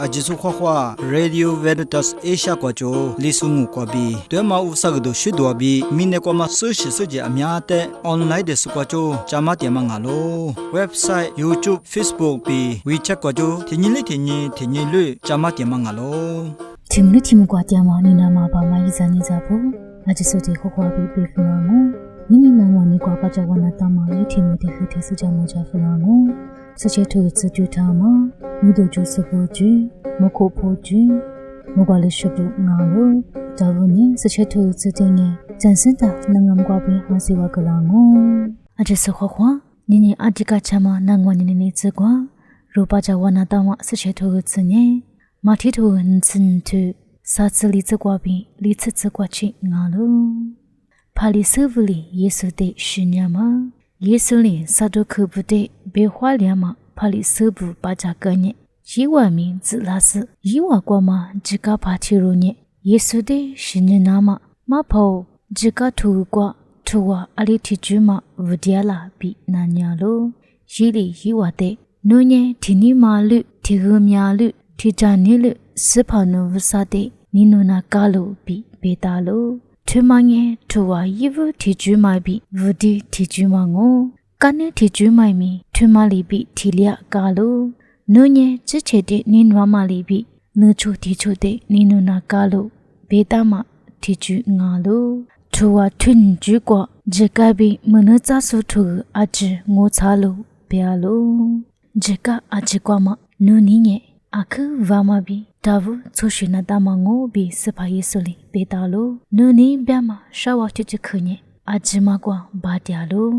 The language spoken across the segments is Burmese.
ajisu khwa Radio Veritas Asia kwa cho lisungu kwa bi twe ma usag do shidwa bi mine kwa ma search seje amya te online de su kwa cho chama te ma ngalo website YouTube Facebook bi WeChat kwa cho thinyi lu chama te ma ngalo timlu tim kwa te ma ni na ma ba ma yi za ni za bo ajisu de khwa bi bi fu ngo ni na ma ni kwa pa cha wa na ta ma yi timlu de fu te su cha ma cha fu ngoစချေထုစတူတာမမိတို့ကျစဖို့ကျမခိုဖို့ကျမကလေးရှိဘူးငါလို့ဒါဘူးနေစချေထုစတဲ့နေစန်စတာနငမ်ကွာပြီးဟာစီဝကလာငိုအတစခွခွာနိနိအတ္တကချမနငဝနိနိစကွာရူပကြဝနာတမစချေထုစနေမထီထုန်စင်တူစာစလီစကွာပြီးလီစကွာချိငါလို့ဖာလီဆဗလီယေဆုတဲ့ရှင်ညာမ耶稣呢，萨多克不得，别花脸嘛，怕你手部把家个呢。伊万名字那是，伊万国嘛，自家怕提入呢。耶稣的是你那嘛，马跑自家土瓜土啊，阿里提住嘛，无dia啦比那样咯。伊里伊话的，侬呢提你马路，提个马路，提站你路，是怕侬无啥的，你侬那家路比别大咯。ထမငယ်ထဝယေဝတီကျူမိုင်ဘီဝဒီတီကျူမငိုကနေတီကျူမိုင်မီထမလီဘီတီလျာကာလိုနုညေချစ်ချေတဲ့နင်းဝါမလီဘီနုချိုတီချိုတဲ့နင်းနုနာကာလိုဘေတာမတီကျူငါလိုထဝထွန်းကျူကွာဂျကဘီမနချဆုထူအချေငိုချလိုဗျာလိုဂျကအချေကွာမနုနင်းရဲ့အခုဝါမဘီဒါဘူးချိုရှင်နာတမငိုဘီစပါယေဆူလီဘေတာလိုနုနီဗျာမရှာဝချချခညေအဂျမကွာဘာတယာလို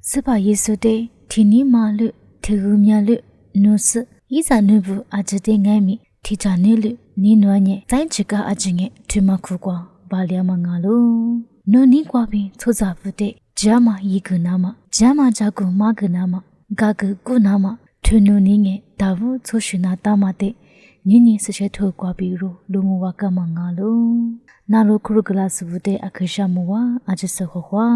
စပါယေဆူတဲ့ဒီနီမာလုထေဂူမြလုနုစဤဇာနုဘူးအဂျတဲ့ငိုင်းမီတီချာနေလုနီနွားညေတိုင်းချကအဂျငေထွမခုကွာဘာလျာမငါလိုနုနီကွာဘီချိုဇာဘူးတဲ့ဂျာမယီကနာမဂျာမဂျာကူမကနာမဂါဂကုနာမထွနုနီငေဒါဘူးချိုရှင်နာတမတဲ့နိနိစချေထောကွာပြီးလူငဝကမငါလိုနာလိုခရုကလာစဘူးတဲ့အခရှာမဝအချစခွခွာ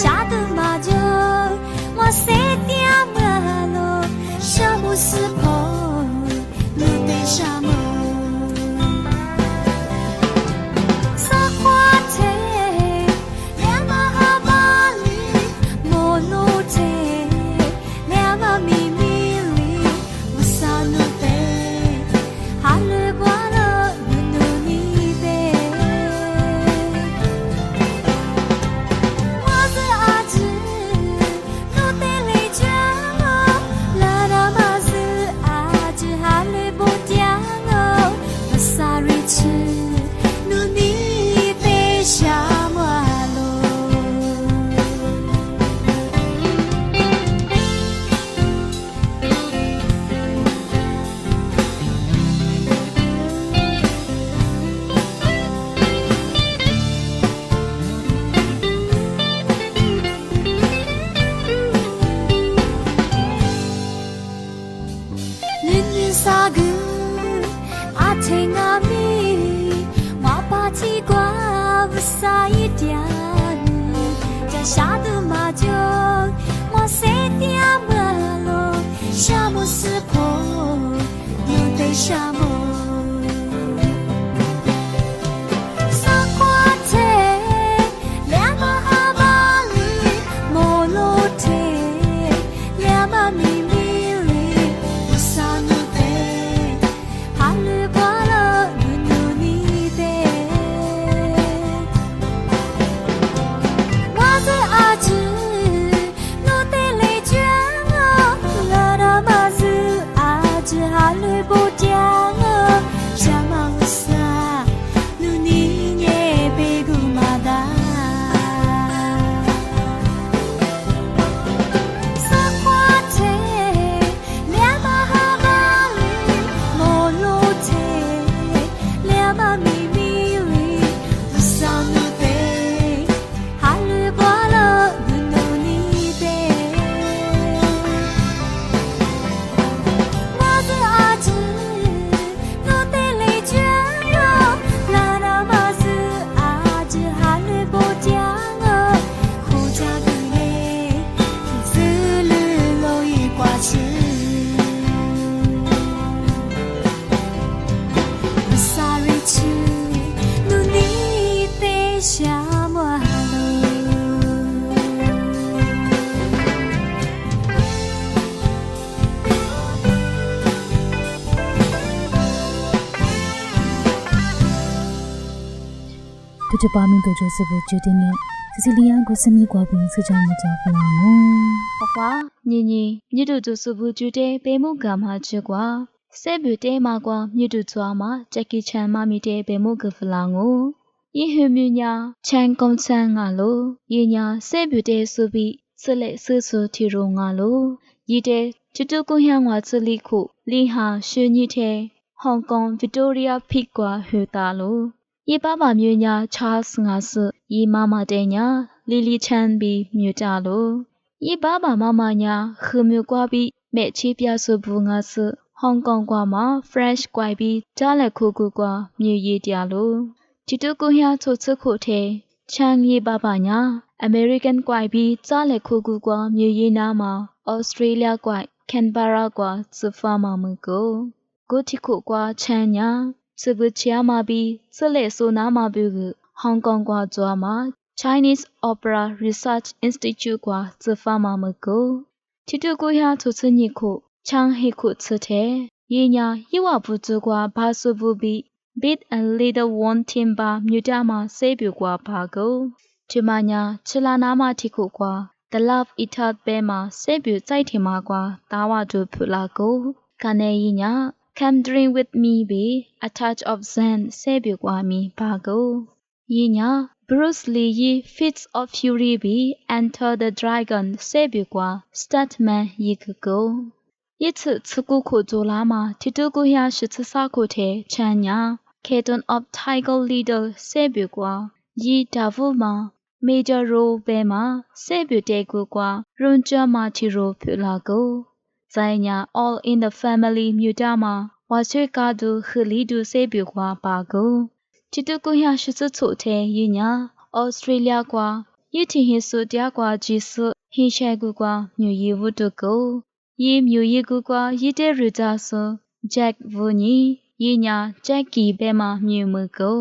下的马就我谁的马路，什么时候你的什么？撒花车，两马哈巴里，摩路车，两马咪咪里，我啥努得，哈鲁巴了努你得。下的马就我谁的马路，什么时候你得什么？撒花车，两马哈巴里，摩路车，两马咪咪里，我啥努得，哈鲁巴了努你得。阿子，我得来卷啊，哈绿不讲啊，想忙啥？努你也别顾马达。撒花车，两把哈巴里，摩罗车，两把咪咪里，不上路的，哈绿不了，努你的。我的阿姊，我的泪娟啊，那那么是阿姊哈绿不讲啊，后家的嘞，是绿楼一挂起。Sorry 去，努你的下马路。တူချပါမင်းတို့ကျစဖို့ကျတဲ့နဲ့စီစီလီယာကိုစမီကွာပင်စကြမကြဖလာငုံ ဟွာညင်ညင်မြစ်တို့ကျစုဘူးကျတဲ့ဘေမုကမှာချွကွာဆဲပြတဲမှာကွာမြစ်တို့ချွာမှာဂျက်ကီချန်မမီတဲ့ဘေမုကဖလာငိုဤဟမြညာချန်ကုံချန်ငါလိုဤညာဆဲပြတဲစုပြီးစလက်ဆဆူတီရိုငါလိုဤတဲ့ချတူကုဟျံဝါချလီခုလီဟာရွှေညိတဲ့ဟောင်ကောင်ဗစ်တိုးရီယာဖိကွာဟွတာလိုဤပါပါမျိုးညာချားစ်ငါစဤမမတဲ့ညာလီလီချန်ပြီးမြို့ကြလိုဤပါပါမမညာခမျိုးကွာပြီးမဲ့ချီပြဆဘူးငါစဟောင်ကောင်ကွာမှာ fresh ကွိုင်ပြီးကြားလက်ခုကူကွာမြေရည်တရလိုချီတူကိုဟျာချိုချခုတဲ့ချန်ရီပါပါညာ American ကွိုင်ပြီးကြားလက်ခုကူကွာမြေရည်နာမှာ Australia ကွိုင် Canberra ကွာစဖာမမကိုကိုတိခုကွာချန်ညာစပချာမပြီးစလက်ဆိုနာမဘူးကဟောင်ကောင်ကွာကြွားမှာ Chinese Opera Research Institute ကွာစဖာမမကိုချီတူကိုဟျာချိုချညိခုချန်ဟေခုချတဲ့ရညာယေဝဘူးကျကွာဘာဆူဘူးပြီး Bit and Little One Timber မြို့တမှာဆေးပြကွာဘာကိုဒီမညာချလာနာမတိခုကွာ The Love Eater ပဲမှာဆေးပြစိုက်ထင်မှာကွာတာဝတို့ဖူလာကိုကနေရညာ Come drink with me be a touch of zen ဆေးပြကွာမီဘာကိုရညာ Bruce Lee ye Fits of Fury be Enter the Dragon ဆေးပြကွာ Statman ရေကို一次吃过苦做拉嘛，提督过下是吃啥苦的？全家 Captain of Tiger Leader 塞别瓜，一大夫嘛，Major Role 白嘛，塞别带过瓜，人家嘛提肉皮拉狗，在家 All in the Family 苗家嘛，我去家都和里都塞别瓜八狗，提督过下是吃错的，一家 Australia 瓜，一天黑手家瓜技术，黑晒过瓜，牛业务都够。ये म्यूये गुqua ये ते रुजासो जैक वुनी ये न्या जैकी बेमा म्यूमगो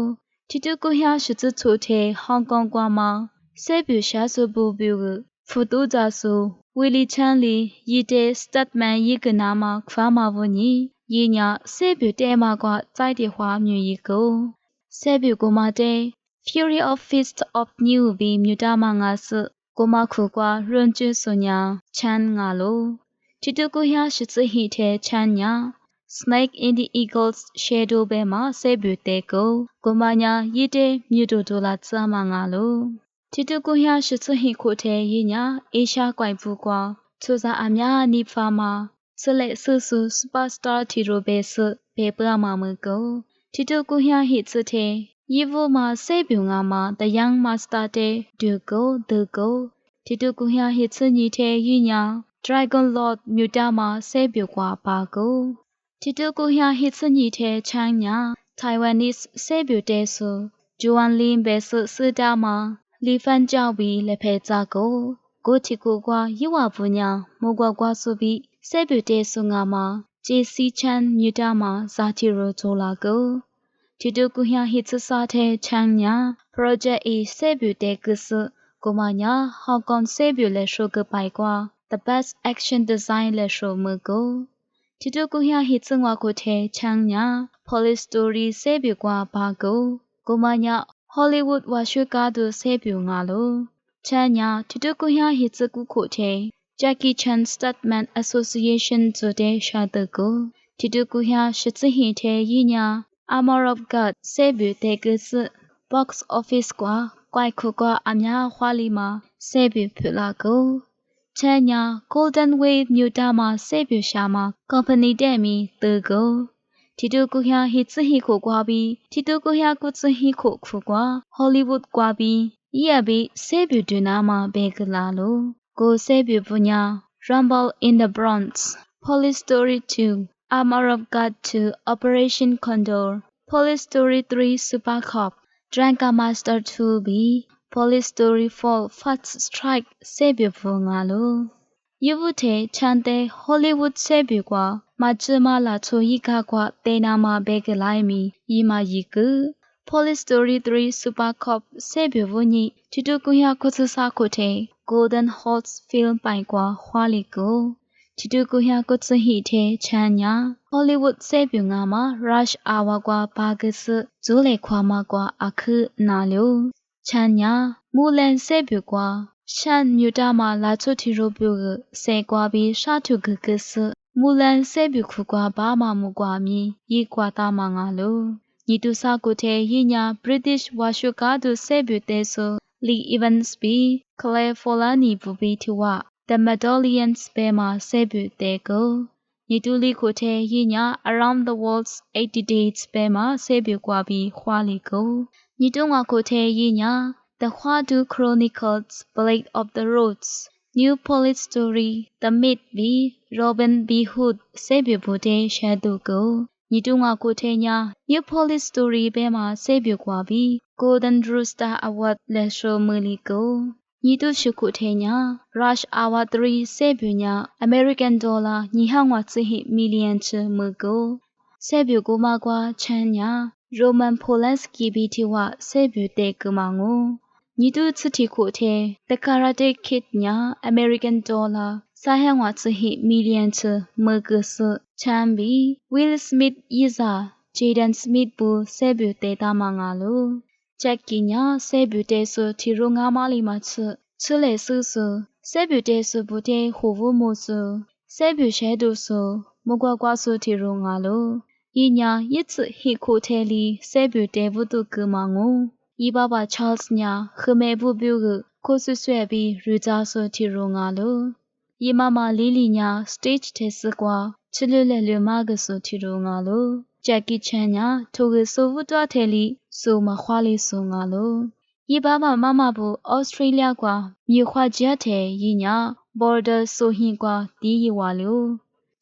तितु को ह्या शुचु छोटे हांगकांग क्वा मा सेब्यु शासो बुब्यु फुतु जासो विली चांली ये ते स्टटमैन ये गनामा ख्वामा वुनी ये न्या सेब्यु तेमा क्वा जाइते ह्वा म्यूये गो सेब्यु को मा ते Fury of Fist of New be म्यूटामा ngase कोमा खुक्वा रुंचु सोन्या चान ngalo Chitukuya shitsuhite chanya Snake in the Eagle's Shadow Bema Sebuteko Gomanya Yite Mudodola Tsamangalo Chitukuya shitsuhikote yinya Asia Kwaipukwa Tuza Amya Nipfama Sele Susu Superstar Tirobesu Pepama Mugo Chitukuya hitsute Yivu ma Sebunga ma The Young Master De Dugo Chitukuya hitsunite yinya Dragon Lord Mutama Sebukwa Bago Titukuya Hitsunite Chanya Taiwanese Sebutesu Juan Lin Besu Sudama Li Fan Jiaobi Lepezago Gotikukwa Yiwa Bunya Mugwagwa Subi Sebutesu Ngama JC Chan Mutama Zatiro Tolago Titukuya Hitsusate Chanya Project E Sebutegusu Gomanya Hong Kong Sebule Sugar Baigwa The Best Action Design Le Show Mugo Titukuya Hitsungwa Kote Chanya Police Story Sebukwa Bago Gomanya Hollywood Washugadu Sebu Ngalo Chanya Titukuya Hitsuku Kote Jackie Chan Stuntman Association Today Shadago တီတူကူဟာရှစ်စဟင်တဲ့ရညာ Armor of God ဆေဘူတဲ့ကစ box office ကွာကွိုက်ခုကအများခွာလီမှာဆေဘူဖလာကိုချမ်းညာ Golden Wave မြို့တာမှာဆေဘူရှာမှာ company တဲ့မီတေကိုတီတူကူဟာဟစ်စဟီခုကွာပြီးတီတူကူဟာကုစဟီခုခုကွာ Hollywood ကွာပြီးရဘီဆေဘူဒနာမှာဘေကလာလို့ကိုဆေဘူပညာ Rumble in the Bronx Police Story 2 Armor of God 2 Operation Condor Police Story 3 Super Cop Drunken Master 2B Police Story 4 First Strike ဆေဘူဖငါလို့ယဝထေချန်တဲ့ Hollywood ဆေဘူကွာမချမလာချိုဤခါကွာတေနာမှာဘေကလိုက်မီဤမဤက Police Story 3 Super Cop ဆေဘူဝညိတီတူကွာခုစစာခုတဲ့ Golden Horse Film ပိုင်ကွာခွာလီကိုတီတူကွာကုစဟီတဲ့ချန်ညာ Hollywood ဆေဘူငါမှာ Rush Hour ကွာဘာကစဇိုးလေခွာမှာကွာအခုနာလို့ချန်ညာမူလန်ဆေဘူကွာရှန်မြူတာမှာလာချိုတီရိုပြုဆေကွာပြီးရှာထုကကစမူလန်ဆေဘူခုကွာဘာမှမကွာမီရီကွာတာမငါလို့ညီတူစာကိုတဲ့ရညာ British ဝါရှုကားသူဆေဘူတဲ့ဆို Lee Evans B Claire Forlani ဘူဘီထဝ The Medallions ဘဲမှာဆေဘူတဲ့ကိုညီတူလီကိုတဲ့ရညာ Around the World's 80 Days ဘဲမှာဆေဘူကွာပြီးခွာလီကိုညီတူငါကိုတဲ့ရညာThe Hwadu Chronicles Blade of the Roads New Police Story The Myth B Robin B Hood ဆေဘူဘူတဲ့ Shadow ကိုညီတူငါကိုတဲ့ညာ New Police Story ဘဲမှာဆေဘူကွာပြီး Golden Rooster Award လက်ရှိုမီလီကိုညီတူရှုခုတဲ့ညာ Rush Hour 3ဆေဘူညာ American Dollar ညီဟောင်းဝသိဟိ million ချမကိုဆေဘူကိုမကွာချမ်းညာ Roman Polanski ဘီတီဝဆေဘူတဲ့ကမငိုညီတူချတီခုတဲ့ The Karate Kid ညာ American Dollar စာဟန်ဝသိဟိ million ချမကစချမ်းဘီ Will Smith ဤစာ Jaden Smith ဘူဆေဘူတဲ့တာမငါလို့ Jackie ညာဆေဘူတဲ့ဆိုတီရိုငါမလီမချလေဆူဆူဆေဘူတဲ့ဆိုဘူတဲ့ဟိုဝမိုဆူဆေဘူရှဲဒူဆိုမကွာကွာဆိုတီရိုငါလို့ဤညာရစ်ဟီခိုထဲလီဆေဘူတဲ့ဘူးတုကမငိုဤဘဘ Charles ညာခမဲဘူးပြူကိုဆွဆွဲပြီးရူဂျာဆိုတီရိုငါလို့ဤမမလီလီညာ stage တဲ့စကွာချလွလဲလွမကဆိုတီရိုငါလို့Jackie Chan ညာထိုကဆိုဝတ်တော်ထဲလီဆိုမခွာလီဆိုငါလို့ဤဘာမမဘူ Australia ကွာမြေခွာကြတဲ့ဤညာ border ဆိုဟင်ကွာတီးရွာလို့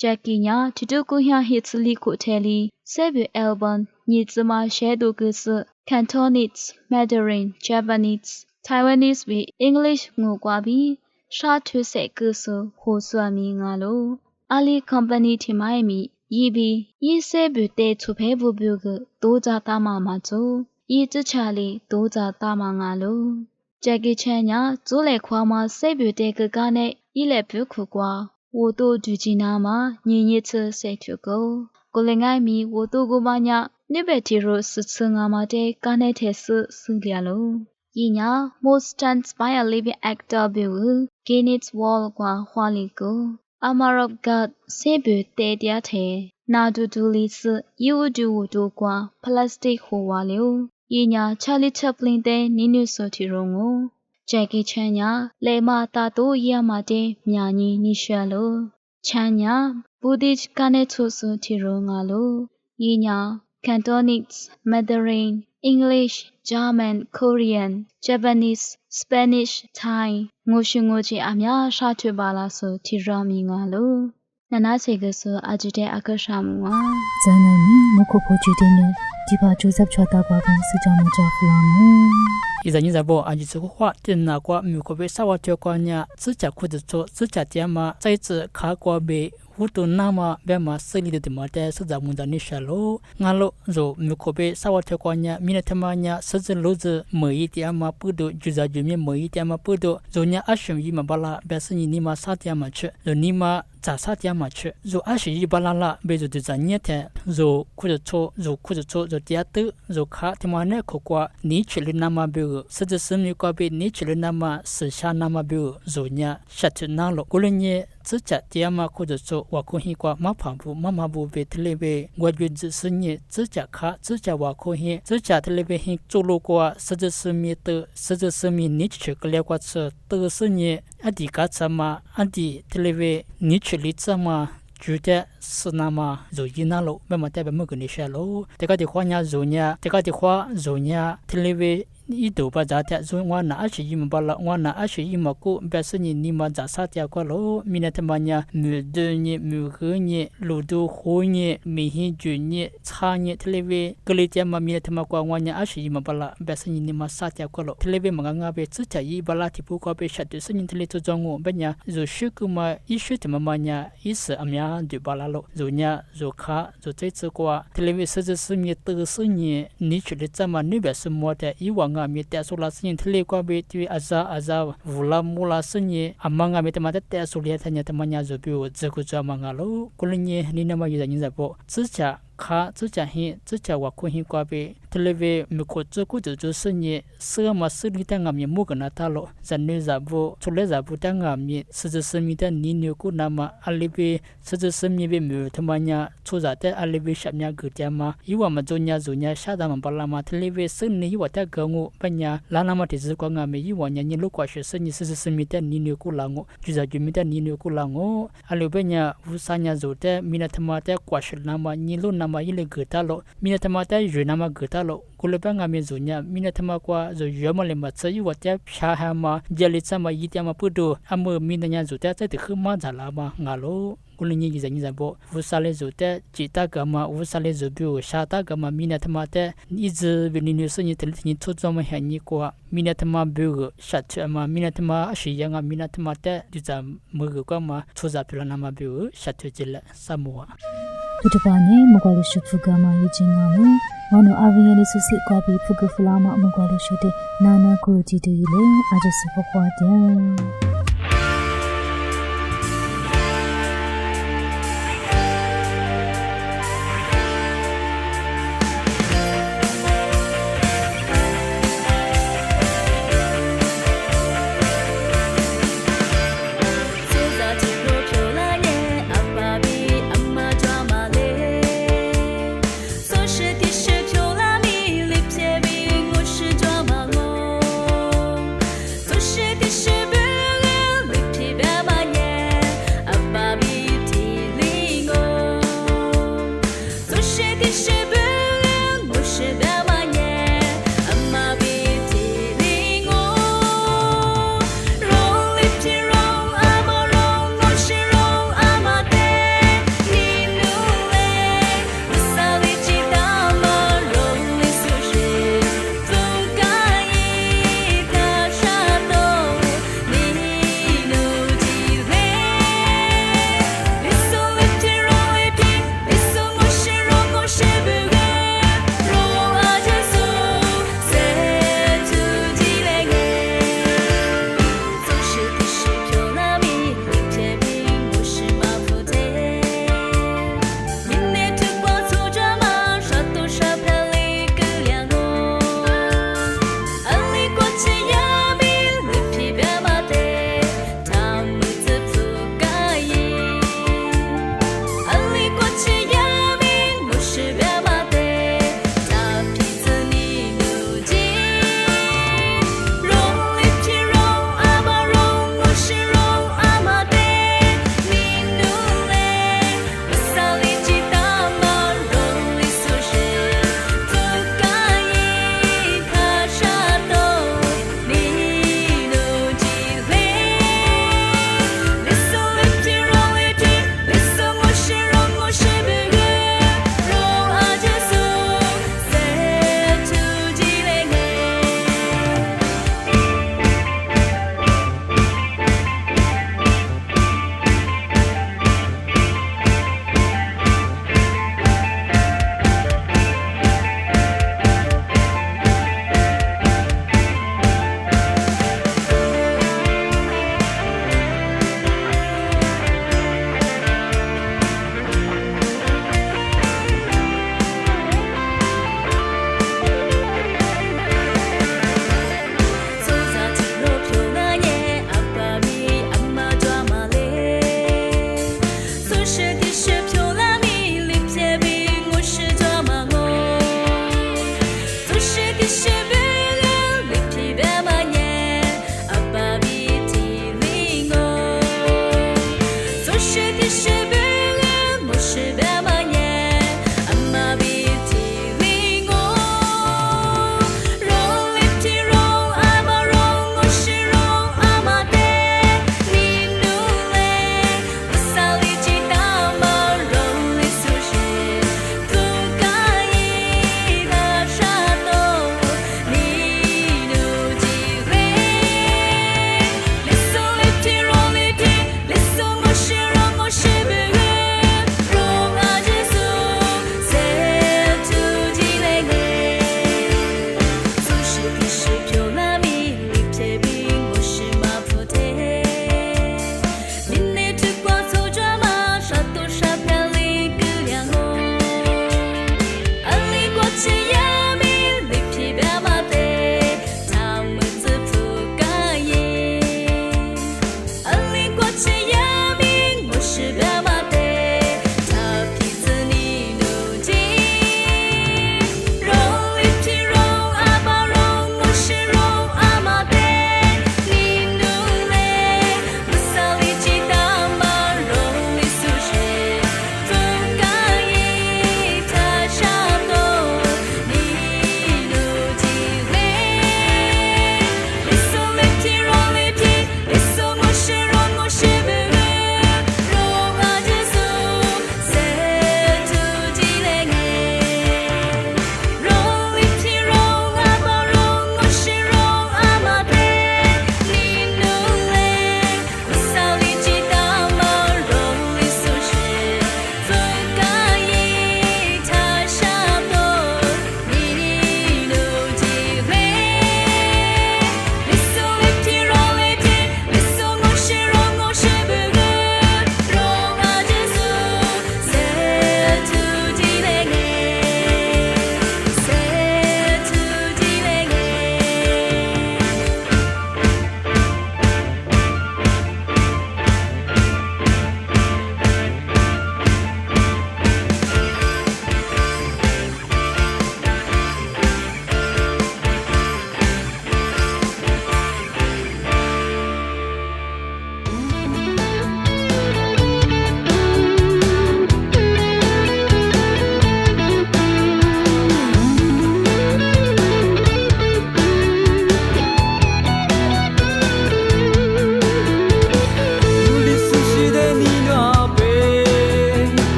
Jackie ညာတူတူကူဟဟစ်လီကိုထဲလီဆေဘူ album ညီစမရှဲဒိုကစ Cantonese Mandarin Japanese Taiwanese ပြီး English ငိုကွာပြီးရှာထွေးဆက်ကဆဟိုဆွာမီငါလို့ Ali Company ထမိုင်မီဤဘီဤဆေဘူတဲ့သူဖဲဘူဘူကတိုးကြတာမမချိုဤတချာလီတိုးကြတာမငါလို့ဂျက်ကီချန်ညာဇိုးလေခွာမဆေဘူတဲ့ကကနဲ့ဤလက်ဘူးခုကွာဝိုတိုဒူဂျီနာမှာညင်ညစ်ချဆေထုကိုကိုလငိုင်းမီဝိုတိုကိုမညာနိဘက်တီရိုစစငါမတဲ့ကနဲ့တဲ့ဆဆူလျာလို့ဤညာ most stunts by a living actor ဘူ Guinness World ကွာဟွာလီကိုArmor of God ဆေဘူတဲ့တရားတဲ့နာဒူဒူလီစယူဒူဒူကွာပလတ်စတစ်ဟိုဝါလျိုဤညာချာလီချက်ပလင်တဲ့နီနုဆိုတီရုံကိုဂျက်ကီချန်ညာလေမာတာတိုရမတဲ့မြာညီနီရှာလိုချန်ညာဘူဒစ်ကနေထိုးဆိုတီရုံငါလိုဤညာ Cantonese Mandarin English German Korean Japanese Spanish Thai ငိုရှင်ငိုချီအများရှာထွေပါလာဆိုတီရာမီငါလိုနနာစေကဆိုအဂျူတဲ့အခရှာမူဝါဇာနိုင်မီမခုဖိုချီတဲ့နဲ့ဒီပါဂျိုဇက်ချတာပါဘင်းစကြမကြဖလာမူ伊在你在播，俺就是话，真那个美国被沙瓦条关呀，自家裤子做，自家爹妈在这卡过被。糊涂那么别嘛生理的嘛的是咱们的那些路，俺路就没可被沙瓦条关呀，明天他妈呀，甚至路子每一点嘛不多，就在就面每一点嘛不多，就伢阿兄伊嘛巴拉，别是你嘛啥点嘛去，就你嘛咋啥点嘛去，就阿兄伊巴拉啦，别就在你天，就裤子错，就第二头，就卡他妈那可挂，你去了那么别个စဒစမီကပိနိချလနာမဆရှာနာမဘုဇိုညာရှတ်နာလောကိုလညေစချတရားမခုဒဆိုဝခုဟီကွာမဖန်ဘူးမမဘူးပဲတလေပဲဝကြစစညေစချခစချဝခုဟီစချတလေပဲဟင်ချိုလိုကွာစဒစမီတစဒစမီနိချကလေကွာစတစညေအဒီကသမာအဒီတလေပဲနိချလီသမာကျူတဲ့စနာမဇိုယနာလို့မမတဲ့ဘမကနေရှာလို့တကတိခွာညာဇိုညာတကတိခွာဇိုညာတလေပဲဤတို့ပါကြတဲ့ဇွန်ဝနာအရှိမဘလာဝနာအရှိမကိုဘက်စညနီမဇာစတဲ့ကွာလို့မိနတမညာမြဒညမြခညလူတို့ခိုးညမိဟင်းကျွညချာညတလေပဲကလေးချမမိနတမကွာဝညာအရှိမဘလာဘက်စညနီမစတဲ့ကွာလို့တလေပဲမငငါပဲစချီဘလာတိပူကပဲရှတ်စညတလေချောင်းကိုဘညာဇိုရှိကုမဣရှိတမမညာဣစအများဒီဘလာလို့ဇိုညာဇိုခါဇိုချိကွာတလေပဲစစမြတစညနိချလေချမနိဘစမောတဲ့ဤဝငါမြေတဲ့ဆိုလာစင်းတလေကွာပဲတီအဇာဝလာမူလာစင်းအမငါမြေတမတဲ့ဆိုလျက်တဲ့တမညာဇိုပြိုဇကုဇမငါလို့ကိုလညေနိနမရညဇပေါ်စချခါစချဟင်းစချဝခုဟင်းကွာပဲတလေပဲမခုဇကုဇဇစင်းစမစလီတငါမြေမုကနာတလို့ဇနေဇဘောချလေဇဘူတငါမြေစစစမီတဲ့နီညကိုနာမအလီပဲစစစမီပဲမြေတမညာချိုဇာတဲ့အလီပဲရှပ်မြဂကြမှာဤဝမဇုံညာဇုံညာရှာဒမပလာမတလေပဲစနေဝတကငုပညာလာနာမတိစကွာငါမေဤဝညာညလုကွာရှစညစစမီတဲ့နီညကိုလာငုကျူဇာကျူမီတဲ့နီညကိုလာငုအလီပဲညာဝူဆာညာဇိုတဲ့မိနတမတဲ့ကွာရှနာမညလုနာမဤလေဂတာလို့မိနတမတဲ့ရွေနာမဂတာလို့ကိုလပငါမေဇုံညာမိနတမကွာဇိုရမလေမချီဝတဲ့ဖြာဟာမဂျလီချမယီတမပုဒိုအမမိနညာဇိုတဲ့တဲ့ခမဇာလာမငါလို့ကိုလညကြီးဇညဇဘောဝဆာလေဇိုတဲ့ဂျီတာကမဝဆာလေဇိုဘိုရှာတာကမမိနတမတဲ့ဤဇဘနီနစညတလညထွတ်ဇမဟန်နီကွာမိနတမဘိုရှတ်ချမမိနတမအရှိယငါမိနတမတဲ့ဒီဇမဂကမထွဇာပလနာမဘိုရှတ်ချဂျလဆမောဒီတပါနေမကွာလို့ရှုဖူကမှာရချင်းကလို့ဝနအဝင်းလေးစုစစ်ကွာပြီးဖုကဖလာမမကွာလို့ရှုတဲ့နာနာကိုကြည့်တယ်လေအဂျစဖခွာတဲ့是表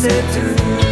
to